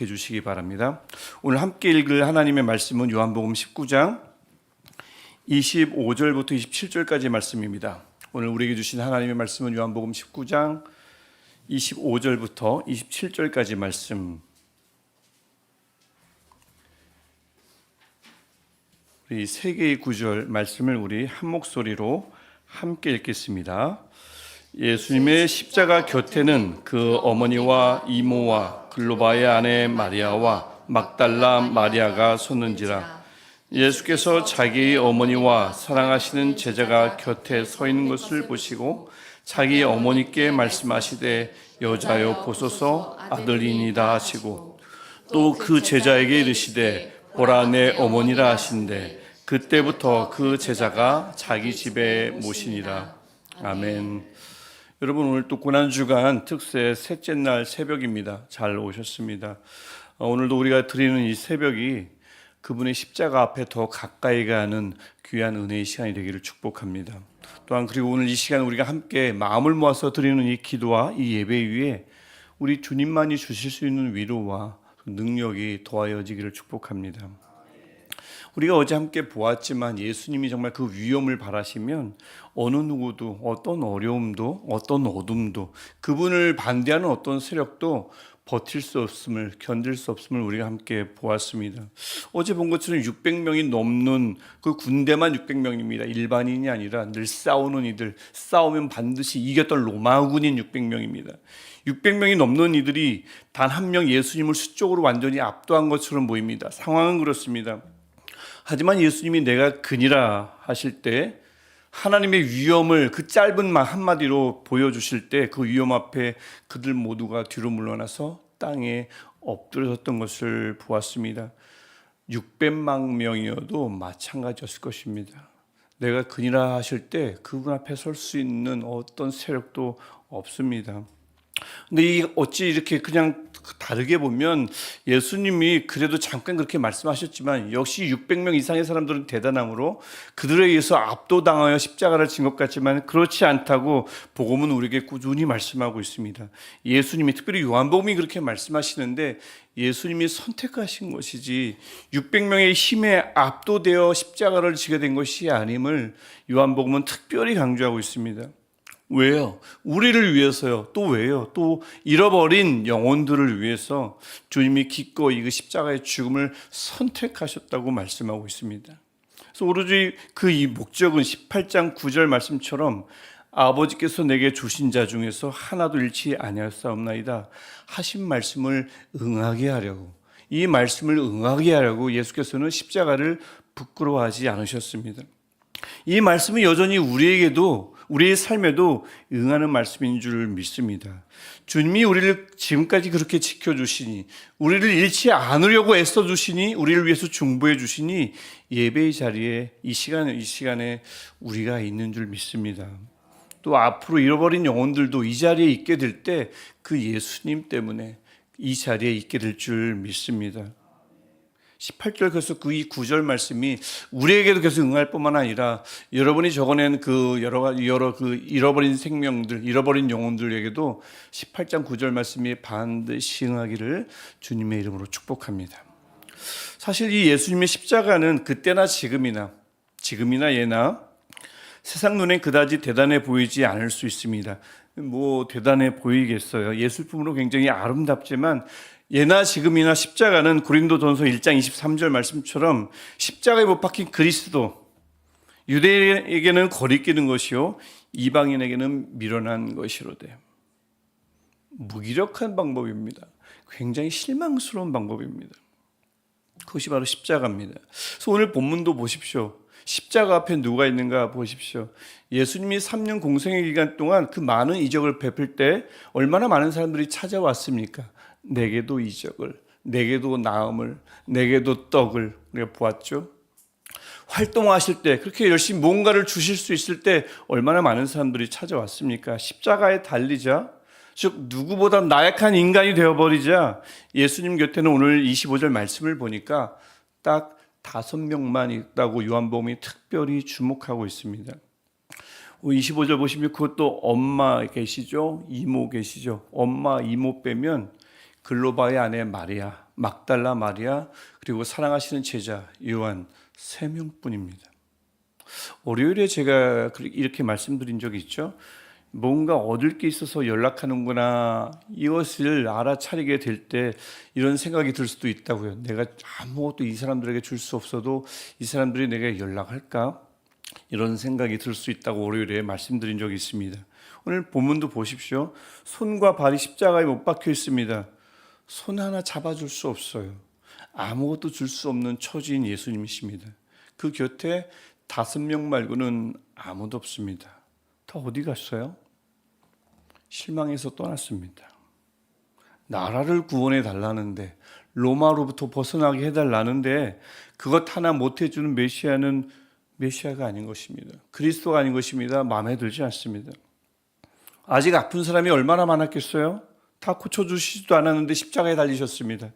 해주시기 바랍니다. 오늘 함께 읽을 하나님의 말씀은 요한복음 19장 25절부터 27절까지 말씀입니다. 오늘 우리에게 주신 하나님의 말씀은 요한복음 19장 25절부터 27절까지 말씀. 우리 세 개의 구절 말씀을 우리 한 목소리로 함께 읽겠습니다. 예수님의 십자가 곁에는 그 어머니와 이모와 글로바의 아내 마리아와 막달라 마리아가 섰는지라. 예수께서 자기의 어머니와 사랑하시는 제자가 곁에 서 있는 것을 보시고 자기 어머니께 말씀하시되 여자여 보소서 아들이니이다 하시고 또 그 제자에게 이르시되 보라 내 어머니라 하신대 그때부터 그 제자가 자기 집에 모시니라. 아멘. 여러분, 오늘 또 고난주간 특세 셋째 날 새벽입니다. 잘 오셨습니다. 오늘도 우리가 드리는 이 새벽이 그분의 십자가 앞에 더 가까이 가는 귀한 은혜의 시간이 되기를 축복합니다. 또한 그리고 오늘 이 시간 우리가 함께 마음을 모아서 드리는 이 기도와 이 예배 위에 우리 주님만이 주실 수 있는 위로와 능력이 더하여지기를 축복합니다. 우리가 어제 함께 보았지만 예수님이 정말 그 위엄을 바라시면 어느 누구도 어떤 어려움도 어떤 어둠도 그분을 반대하는 어떤 세력도 버틸 수 없음을, 견딜 수 없음을 우리가 함께 보았습니다. 어제 본 것처럼 600명이 넘는 그 군대만 600명입니다. 일반인이 아니라 늘 싸우는 이들, 싸우면 반드시 이겼던 로마군인 600명입니다. 600명이 넘는 이들이 단 한 명 예수님을 수적으로 완전히 압도한 것처럼 보입니다. 상황은 그렇습니다. 하지만 예수님이 내가 그니라 하실 때 하나님의 위엄을 그 짧은 말 한마디로 보여주실 때 그 위엄 앞에 그들 모두가 뒤로 물러나서 땅에 엎드려졌던 것을 보았습니다. 600만 명이어도 마찬가지였을 것입니다. 내가 그니라 하실 때 그분 앞에 설 수 있는 어떤 세력도 없습니다. 근데 어찌 이렇게 그냥 다르게 보면 예수님이 그래도 잠깐 그렇게 말씀하셨지만 역시 600명 이상의 사람들은 대단함으로 그들에 의해서 압도당하여 십자가를 진 것 같지만 그렇지 않다고 복음은 우리에게 꾸준히 말씀하고 있습니다. 예수님이 특별히 요한복음이 그렇게 말씀하시는데 예수님이 선택하신 것이지 600명의 힘에 압도되어 십자가를 지게 된 것이 아님을 요한복음은 특별히 강조하고 있습니다. 왜요? 우리를 위해서요. 또 왜요? 또 잃어버린 영혼들을 위해서 주님이 기꺼이 그 십자가의 죽음을 선택하셨다고 말씀하고 있습니다. 그래서 오로지 그 이 목적은 18장 9절 말씀처럼 아버지께서 내게 주신 자 중에서 하나도 잃지 아니하였사옵나이다 하신 말씀을 응하게 하려고, 이 말씀을 응하게 하려고 예수께서는 십자가를 부끄러워하지 않으셨습니다. 이 말씀은 여전히 우리에게도 우리의 삶에도 응하는 말씀인 줄 믿습니다. 주님이 우리를 지금까지 그렇게 지켜주시니, 우리를 잃지 않으려고 애써주시니, 우리를 위해서 중보해 주시니 예배의 자리에 이 시간에 우리가 있는 줄 믿습니다. 또 앞으로 잃어버린 영혼들도 이 자리에 있게 될 때 그 예수님 때문에 이 자리에 있게 될 줄 믿습니다. 18절 그래서 그 이 9절 말씀이 우리에게도 계속 응할 뿐만 아니라 여러분이 적어낸 그 여러 그 잃어버린 생명들, 잃어버린 영혼들에게도 18장 9절 말씀이 반드시 응하기를 주님의 이름으로 축복합니다. 사실 이 예수님의 십자가는 그때나 지금이나 예나 세상 눈에 그다지 대단해 보이지 않을 수 있습니다. 뭐 대단해 보이겠어요. 예술품으로 굉장히 아름답지만 예나 지금이나 십자가는 고린도전서 1장 23절 말씀처럼 십자가에 못 박힌 그리스도, 유대인에게는 거리끼는 것이요 이방인에게는 밀어난 것이로되. 무기력한 방법입니다. 굉장히 실망스러운 방법입니다. 그것이 바로 십자가입니다. 그래서 오늘 본문도 보십시오. 십자가 앞에 누가 있는가 보십시오. 예수님이 3년 공생의 기간 동안 그 많은 이적을 베풀 때 얼마나 많은 사람들이 찾아왔습니까? 내게도 이적을, 내게도 나음을, 내게도 떡을 우리가 보았죠. 활동하실 때 그렇게 열심히 뭔가를 주실 수 있을 때 얼마나 많은 사람들이 찾아왔습니까? 십자가에 달리자, 즉 누구보다 나약한 인간이 되어버리자 예수님 곁에는 오늘 25절 말씀을 보니까 딱 5명만 있다고 요한복음이 특별히 주목하고 있습니다. 25절 보시면 그것도 엄마 계시죠? 이모 계시죠? 엄마, 이모 빼면 글로바의 아내 마리아, 막달라 마리아, 그리고 사랑하시는 제자 요한 3명뿐입니다. 월요일에 제가 이렇게 말씀드린 적이 있죠. 뭔가 얻을 게 있어서 연락하는구나, 이것을 알아차리게 될 때 이런 생각이 들 수도 있다고요. 내가 아무것도 이 사람들에게 줄 수 없어도 이 사람들이 내게 연락할까? 이런 생각이 들 수 있다고 월요일에 말씀드린 적이 있습니다. 오늘 본문도 보십시오. 손과 발이 십자가에 못 박혀 있습니다. 손 하나 잡아줄 수 없어요. 아무것도 줄 수 없는 처지인 예수님이십니다. 그 곁에 5명 말고는 아무도 없습니다. 다 어디 갔어요? 실망해서 떠났습니다. 나라를 구원해 달라는데, 로마로부터 벗어나게 해달라는데 그것 하나 못 해주는 메시아는 메시아가 아닌 것입니다. 그리스도가 아닌 것입니다. 마음에 들지 않습니다. 아직 아픈 사람이 얼마나 많았겠어요? 다 고쳐주시지도 않았는데 십자가에 달리셨습니다.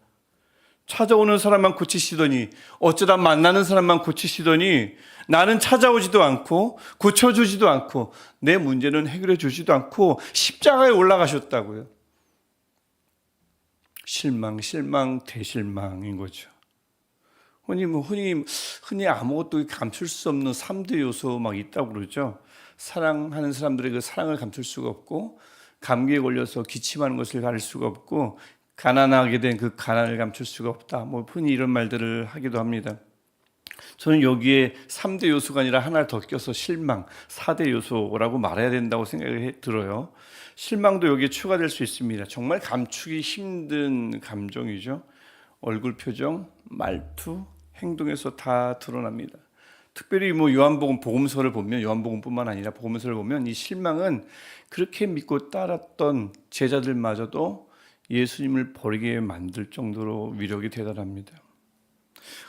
찾아오는 사람만 고치시더니, 어쩌다 만나는 사람만 고치시더니, 나는 찾아오지도 않고 고쳐주지도 않고 내 문제는 해결해 주지도 않고 십자가에 올라가셨다고요. 실망, 대실망인 거죠. 흔히 아무것도 감출 수 없는 3대 요소 막 있다고 그러죠. 사랑하는 사람들의 그 사랑을 감출 수가 없고, 감기에 걸려서 기침하는 것을 가릴 수가 없고, 가난하게 된 그 가난을 감출 수가 없다. 흔히 이런 말들을 하기도 합니다. 저는 여기에 3대 요소가 아니라 하나를 더 껴서 실망, 4대 요소라고 말해야 된다고 생각이 들어요. 실망도 여기에 추가될 수 있습니다. 정말 감추기 힘든 감정이죠. 얼굴 표정, 말투, 행동에서 다 드러납니다. 특별히 요한복음 복음서를 보면, 요한복음뿐만 아니라 복음서를 보면 이 실망은 그렇게 믿고 따랐던 제자들마저도 예수님을 버리게 만들 정도로 위력이 대단합니다.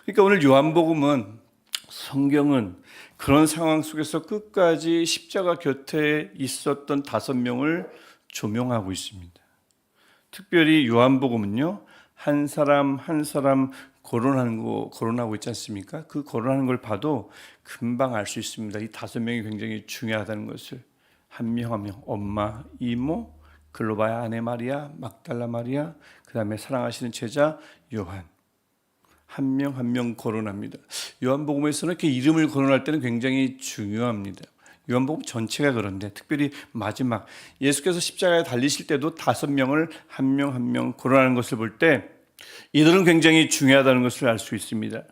그러니까 오늘 요한복음은, 성경은 그런 상황 속에서 끝까지 십자가 곁에 있었던 5명을 조명하고 있습니다. 특별히 요한복음은요, 한 사람 한 사람 거론하고 있지 않습니까? 그 거론하는 걸 봐도 금방 알 수 있습니다. 이 5명이 굉장히 중요하다는 것을. 한 명 한 명, 엄마, 이모, 글로바야 아내 마리아, 막달라 마리아, 그 다음에 사랑하시는 제자 요한, 한 명 한 명 거론합니다. 요한복음에서는 이렇게 이름을 거론할 때는 굉장히 중요합니다. 요한복음 전체가 그런데 특별히 마지막 예수께서 십자가에 달리실 때도 5명을 한 명 한 명 거론하는 것을 볼 때 이들은 굉장히 중요하다는 것을 알 수 있습니다.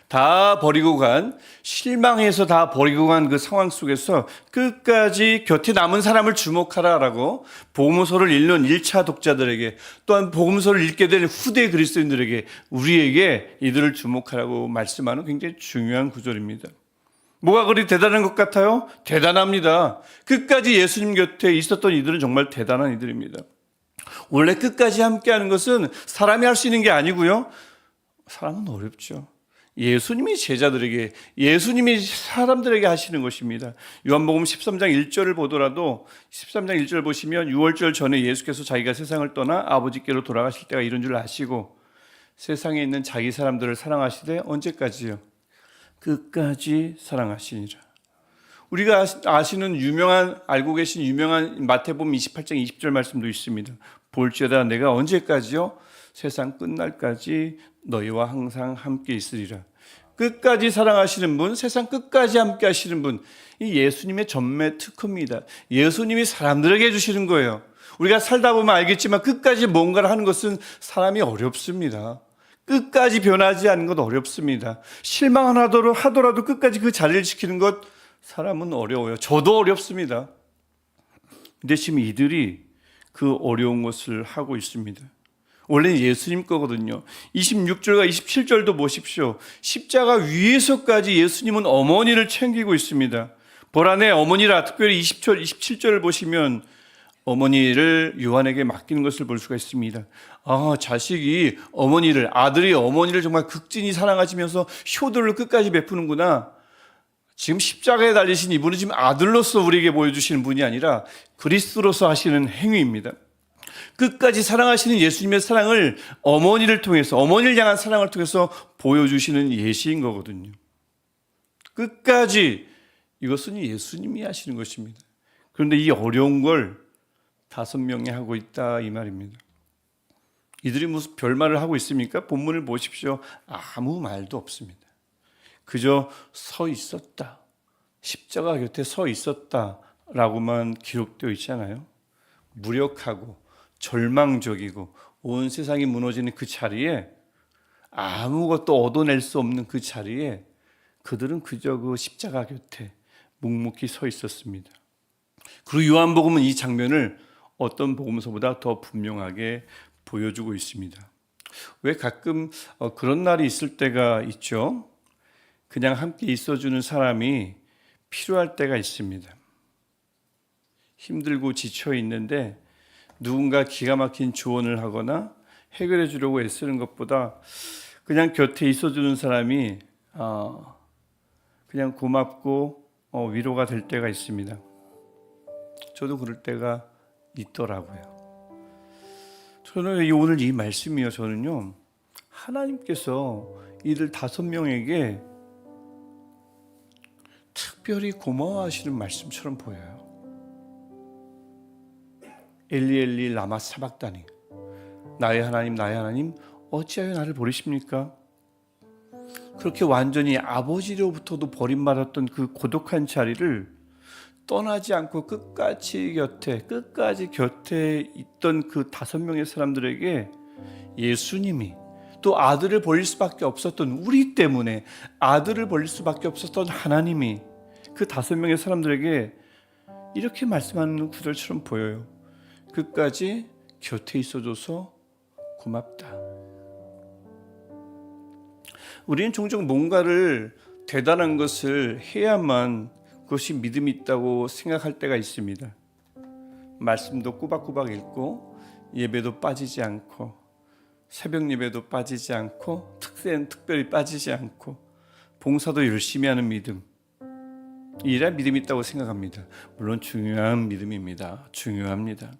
다 버리고 간, 실망해서 다 버리고 간 그 상황 속에서 끝까지 곁에 남은 사람을 주목하라라고 복음서를 읽는 1차 독자들에게, 또한 복음서를 읽게 될 후대 그리스도인들에게, 우리에게 이들을 주목하라고 말씀하는 굉장히 중요한 구절입니다. 뭐가 그리 대단한 것 같아요? 대단합니다. 끝까지 예수님 곁에 있었던 이들은 정말 대단한 이들입니다. 원래 끝까지 함께하는 것은 사람이 할 수 있는 게 아니고요, 사람은 어렵죠. 예수님이 제자들에게, 예수님이 사람들에게 하시는 것입니다. 요한복음 13장 1절을 보더라도 13장 1절 보시면 6월절 전에 예수께서 자기가 세상을 떠나 아버지께로 돌아가실 때가 이런 줄 아시고 세상에 있는 자기 사람들을 사랑하시되 언제까지요? 끝까지 사랑하시니라. 우리가 알고 계신 유명한 마태복음 28장 20절 말씀도 있습니다. 볼지어다 내가 언제까지요? 세상 끝날까지 너희와 항상 함께 있으리라. 끝까지 사랑하시는 분, 세상 끝까지 함께 하시는 분, 이 예수님의 전매 특허입니다. 예수님이 사람들에게 해주시는 거예요. 우리가 살다 보면 알겠지만 끝까지 뭔가를 하는 것은 사람이 어렵습니다. 끝까지 변하지 않는 것 어렵습니다. 실망하더라도 끝까지 그 자리를 지키는 것, 사람은 어려워요. 저도 어렵습니다. 근데 지금 이들이 그 어려운 것을 하고 있습니다. 원래는 예수님 거거든요. 26절과 27절도 보십시오. 십자가 위에서까지 예수님은 어머니를 챙기고 있습니다. 보라 내 어머니라. 특별히 20절, 27절을 보시면 어머니를 요한에게 맡기는 것을 볼 수가 있습니다. 아들이 어머니를 정말 극진히 사랑하시면서 효도를 끝까지 베푸는구나. 지금 십자가에 달리신 이분은 지금 아들로서 우리에게 보여주시는 분이 아니라 그리스도로서 하시는 행위입니다. 끝까지 사랑하시는 예수님의 사랑을 어머니를 통해서, 어머니를 향한 사랑을 통해서 보여주시는 예시인 거거든요. 끝까지 이것은 예수님이 하시는 것입니다. 그런데 이 어려운 걸 5명이 하고 있다 이 말입니다. 이들이 무슨 별말을 하고 있습니까? 본문을 보십시오. 아무 말도 없습니다. 그저 서 있었다. 십자가 곁에 서 있었다라고만 기록되어 있잖아요. 무력하고 절망적이고 온 세상이 무너지는 그 자리에, 아무것도 얻어낼 수 없는 그 자리에 그들은 그저 그 십자가 곁에 묵묵히 서 있었습니다. 그리고 요한복음은 이 장면을 어떤 복음서보다 더 분명하게 보여주고 있습니다. 왜 가끔 그런 날이 있을 때가 있죠. 그냥 함께 있어주는 사람이 필요할 때가 있습니다. 힘들고 지쳐 있는데 누군가 기가 막힌 조언을 하거나 해결해 주려고 애쓰는 것보다 그냥 곁에 있어주는 사람이 그냥 고맙고 위로가 될 때가 있습니다. 저도 그럴 때가 있더라고요. 저는 오늘 이 말씀이요, 저는요, 하나님께서 이들 5명에게 특별히 고마워하시는 말씀처럼 보여요. 엘리 엘리 라마 사박다니, 나의 하나님 어찌하여 나를 버리십니까? 그렇게 완전히 아버지로부터도 버림받았던 그 고독한 자리를 떠나지 않고 끝까지 곁에 있던 그 5명의 사람들에게 예수님이, 또 아들을 버릴 수밖에 없었던 우리 때문에 아들을 버릴 수밖에 없었던 하나님이 그 5명의 사람들에게 이렇게 말씀하는 구절처럼 보여요. 끝까지 곁에 있어줘서 고맙다. 우리는 종종 뭔가를 대단한 것을 해야만 그것이 믿음이 있다고 생각할 때가 있습니다. 말씀도 꼬박꼬박 읽고 예배도 빠지지 않고 새벽 예배도 빠지지 않고 특세는 특별히 빠지지 않고 봉사도 열심히 하는 믿음, 이래야 믿음이 있다고 생각합니다. 물론 중요한 믿음입니다. 중요합니다.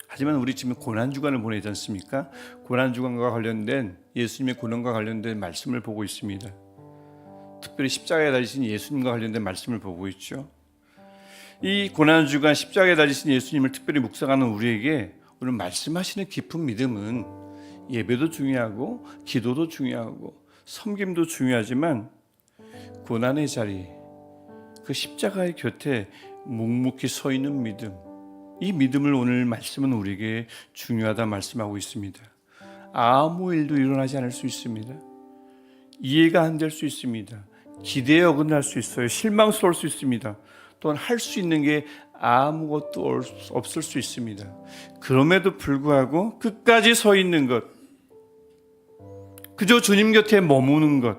하지만 우리 지금 고난주간을 보내지 않습니까? 고난주간과 관련된, 예수님의 고난과 관련된 말씀을 보고 있습니다. 특별히 십자가에 달리신 예수님과 관련된 말씀을 보고 있죠. 이 고난주간 십자가에 달리신 예수님을 특별히 묵상하는 우리에게 오늘 말씀하시는 깊은 믿음은 예배도 중요하고 기도도 중요하고 섬김도 중요하지만 고난의 자리, 그 십자가의 곁에 묵묵히 서 있는 믿음, 이 믿음을 오늘 말씀은 우리에게 중요하다 말씀하고 있습니다. 아무 일도 일어나지 않을 수 있습니다. 이해가 안 될 수 있습니다. 기대에 어긋날 수 있어요. 실망스러울 수 있습니다. 또한 할 수 있는 게 아무것도 없을 수 있습니다. 그럼에도 불구하고 끝까지 서 있는 것, 그저 주님 곁에 머무는 것,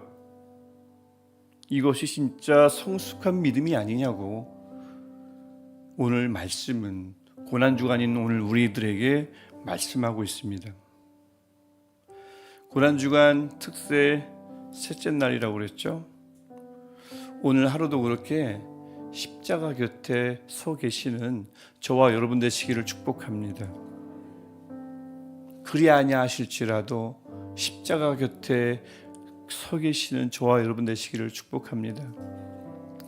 이것이 진짜 성숙한 믿음이 아니냐고 오늘 말씀은, 고난주간인 오늘 우리들에게 말씀하고 있습니다. 고난주간 특세 셋째 날이라고 그랬죠. 오늘 하루도 그렇게 십자가 곁에 서 계시는 저와 여러분 되시기를 축복합니다. 그리 아니하실지라도 십자가 곁에 서 계시는 저와 여러분 되시기를 축복합니다.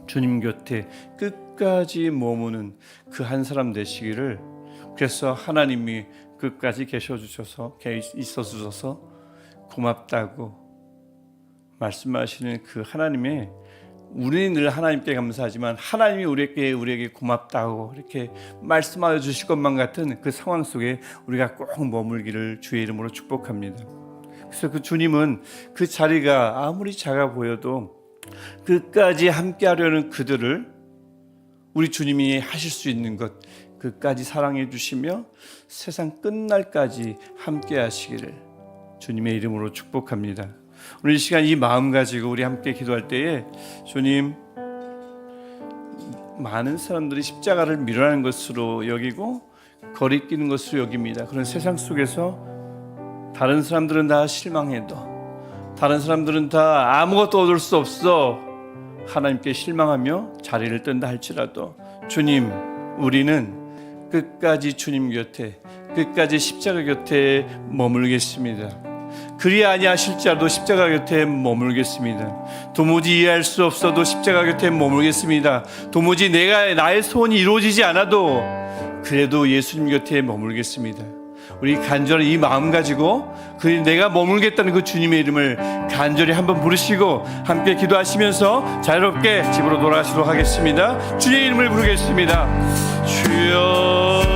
주님 곁에 끝까지 머무는 그 한 사람 되시기를, 그래서 하나님이 끝까지 있어 주셔서 고맙다고 말씀하시는 그 하나님의, 우리는 늘 하나님께 감사하지만 하나님이 우리에게 고맙다고 이렇게 말씀하여 주실 것만 같은 그 상황 속에 우리가 꼭 머물기를 주의 이름으로 축복합니다. 그래서 그 주님은 그 자리가 아무리 작아 보여도 끝까지 함께 하려는 그들을 우리 주님이 하실 수 있는 것 끝까지 사랑해 주시며 세상 끝날까지 함께 하시기를 주님의 이름으로 축복합니다. 오늘 이 시간 이 마음 가지고 우리 함께 기도할 때에, 주님, 많은 사람들이 십자가를 밀어내는 것으로 여기고 거리끼는 것으로 여깁니다. 그런 세상 속에서 다른 사람들은 다 실망해도, 다른 사람들은 다 아무것도 얻을 수 없어 하나님께 실망하며 자리를 뜬다 할지라도, 주님, 우리는 끝까지 주님 곁에, 끝까지 십자가 곁에 머물겠습니다. 그리 아니하실지라도 십자가 곁에 머물겠습니다. 도무지 이해할 수 없어도 십자가 곁에 머물겠습니다. 도무지 나의 소원이 이루어지지 않아도 그래도 예수님 곁에 머물겠습니다. 우리 간절히 이 마음 가지고 그 내가 머물겠다는 그 주님의 이름을 간절히 한번 부르시고 함께 기도하시면서 자유롭게 집으로 돌아가시도록 하겠습니다. 주의 이름을 부르겠습니다. 주여